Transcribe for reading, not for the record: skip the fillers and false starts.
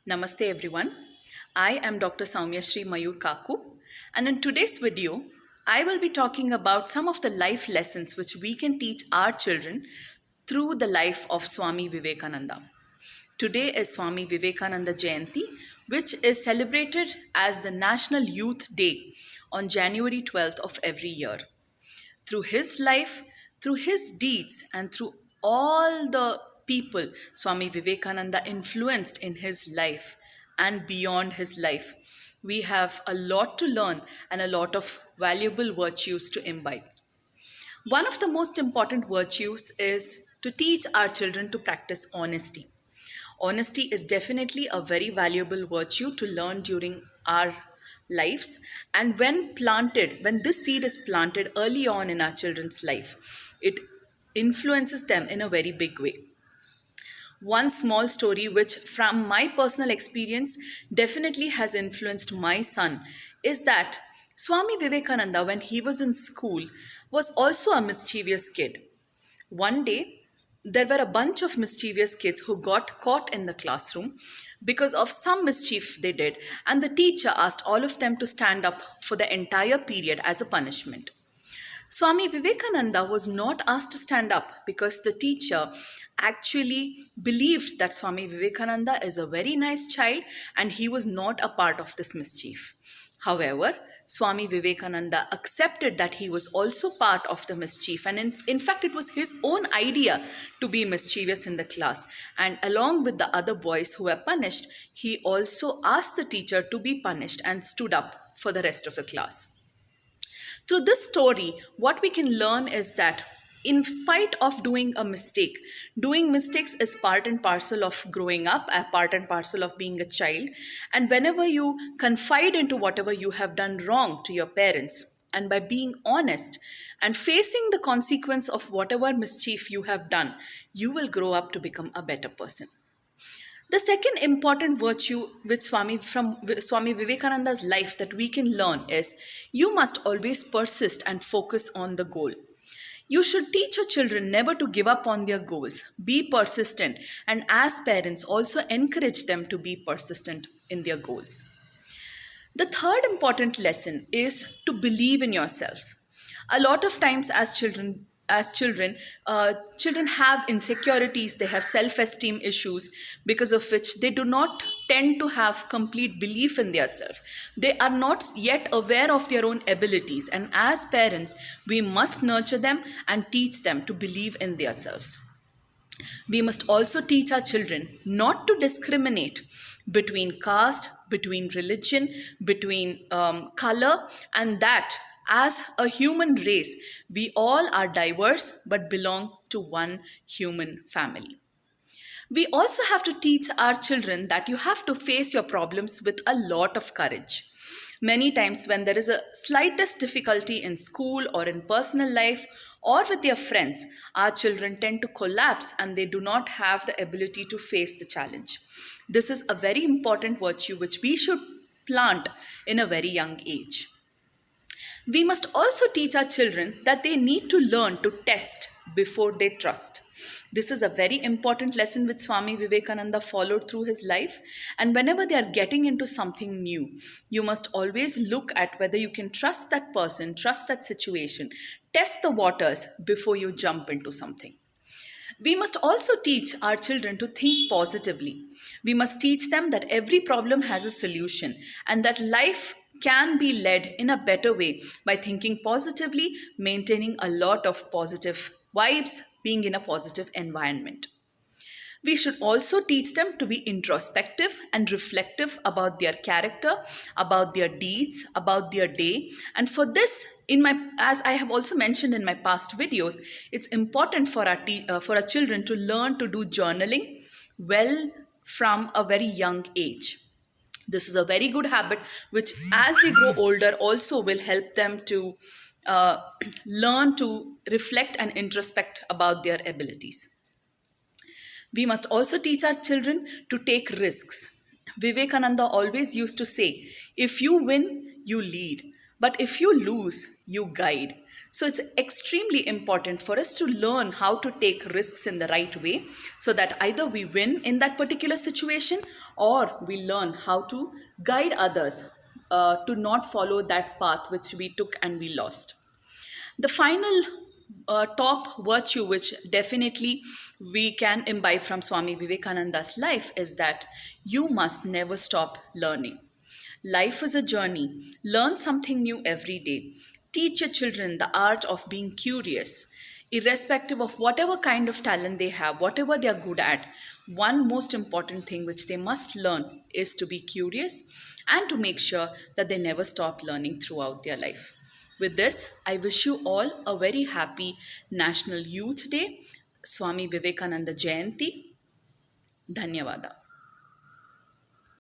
Namaste everyone. I am Dr. Sowmyashree Mayur Kaku, and in today's video, I will be talking about some of the life lessons which we can teach our children through the life of Swamy Vivekananda. Today is Swamy Vivekananda Jayanthi, which is celebrated as the National Youth Day on January 12th of every year. Through his life, through his deeds, and through all the people Swamy Vivekananda influenced in his life and beyond his life, we have a lot to learn and a lot of valuable virtues to imbibe. One of the most important virtues is to teach our children to practice honesty. Honesty is definitely a very valuable virtue to learn during our lives. And when this seed is planted early on in our children's life, it influences them in a very big way. One small story, which from my personal experience definitely has influenced my son, is that Swamy Vivekananda, when he was in school, was also a mischievous kid. One day, there were a bunch of mischievous kids who got caught in the classroom because of some mischief they did, and the teacher asked all of them to stand up for the entire period as a punishment. Swamy Vivekananda was not asked to stand up because the teacher actually believed that Swamy Vivekananda is a very nice child and he was not a part of this mischief. However, Swamy Vivekananda accepted that he was also part of the mischief, and in fact, it was his own idea to be mischievous in the class. And along with the other boys who were punished, he also asked the teacher to be punished and stood up for the rest of the class. Through this story, what we can learn is that in spite of doing a mistake, doing mistakes is part and parcel of growing up, a part and parcel of being a child. And whenever you confide into whatever you have done wrong to your parents, and by being honest and facing the consequence of whatever mischief you have done, you will grow up to become a better person. The second important virtue which Swamy Vivekananda's life that we can learn is you must always persist and focus on the goal. You should teach your children never to give up on their goals. Be persistent, and as parents also encourage them to be persistent in their goals. The third important lesson is to believe in yourself. A lot of times children have insecurities, they have self-esteem issues, because of which they do not tend to have complete belief in themselves. They are not yet aware of their own abilities, and as parents, we must nurture them and teach them to believe in themselves. We must also teach our children not to discriminate between caste, between religion, between color, and that as a human race, we all are diverse but belong to one human family. We also have to teach our children that you have to face your problems with a lot of courage. Many times, when there is a slightest difficulty in school or in personal life or with their friends, our children tend to collapse and they do not have the ability to face the challenge. This is a very important virtue which we should plant in a very young age. We must also teach our children that they need to learn to test before they trust. This is a very important lesson which Swamy Vivekananda followed through his life. And whenever they are getting into something new, you must always look at whether you can trust that person, trust that situation, test the waters before you jump into something. We must also teach our children to think positively. We must teach them that every problem has a solution and that life can be led in a better way by thinking positively, maintaining a lot of positive vibes, being in a positive environment. We should also teach them to be introspective and reflective about their character, about their deeds, about their day. And for this, as I have also mentioned in my past videos, it's important for our children to learn to do journaling well from a very young age. This is a very good habit which, as they grow older, also will help them to learn to reflect and introspect about their abilities. We must also teach our children to take risks. Vivekananda always used to say, if you win, you lead, but if you lose, you guide. So it's extremely important for us to learn how to take risks in the right way so that either we win in that particular situation or we learn how to guide others to not follow that path which we took and we lost. The final top virtue, which definitely we can imbibe from Swami Vivekananda's life, is that you must never stop learning. Life is a journey. Learn something new every day. Teach your children the art of being curious, irrespective of whatever kind of talent they have, whatever they are good at. One most important thing which they must learn is to be curious and to make sure that they never stop learning throughout their life. With this, I wish you all a very happy National Youth Day, Swamy Vivekananda Jayanthi. Dhanyavada.